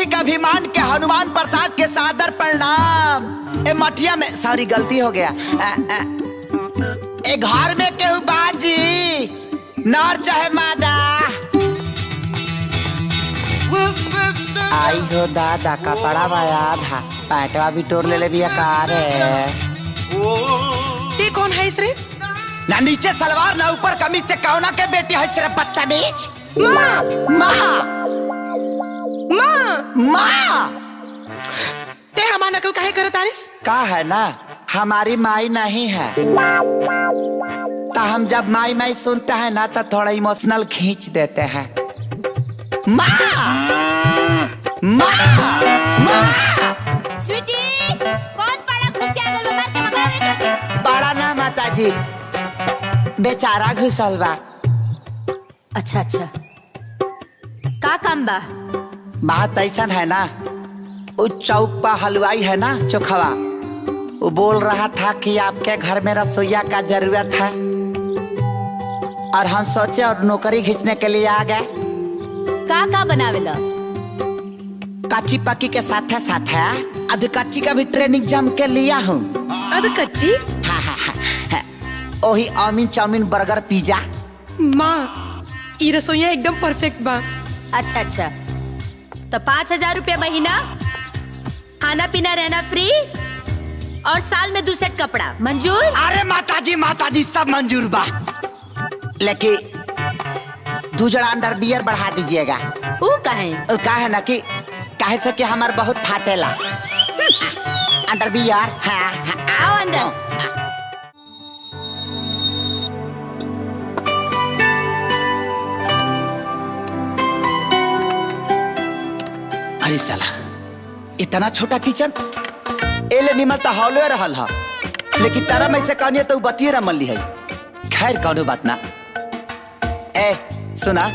भौजी का अभिमान के हनुमान प्रसाद के सादर प्रणाम। ए मठिया में सॉरी गलती हो गया। ए घर में केहू बाजी नर चाहे मादा। आई हो दादा कपड़ा बाया था पैटवा भी तोड़ ले भी कार है। ते कौन है इस रे? ना नीचे सलवार ना ऊपर कमीज ते कौना के बेटी है सिर्फ बदतमीज। माँ माँ माँ माँ ते हमार नकल काहे करत आरिस? का है ना हमारी माई नहीं है तो हम जब माई माई सुनते हैं ना तो थोड़ा इमोशनल खींच देते हैं। माँ माँ माँ स्वीटी कौन पड़ा घुस के आगल में मार के भगावे? बड़ा ना माता जी बेचारा घुसल बा। अच्छा अच्छा का काम बा? बात ऐसा है ना वो चौक पर हलवाई है ना चोखवा वो बोल रहा था कि आपके घर में रसोईया का जरूरत है और हम सोचे और नौकरी खींचने के लिए आ गए। का बनावेला? कच्ची पक्की के साथ है अध कच्ची का भी ट्रेनिंग जम के लिया हूँ। अद कच्ची? हाँ हाँ हाँ वही आमिन चाउमीन बर्गर पिज्जा। माँ ई रसोईया एकदम परफेक्ट बा। अच्छा अच्छा तो 5,000 रुपया महीना, खाना पीना रहना फ्री और साल में 2 सेट कपड़ा मंजूर? अरे माताजी सब मंजूर बा लेकिन 2 जड़ा अंडर बियर बढ़ा दीजिएगा। वो कहे? का है ना कि काहे से कि हमार बहुत फाटेला अंडर बियर। हाँ, हाँ, आओ अंदर। अरे साला इतना छोटा किचन एले निमल तो हॉलवे रहल हा लेकिन तारा में से कहनी तो बतिये रमल ली है। खैर कौनो बात ना। ए सुना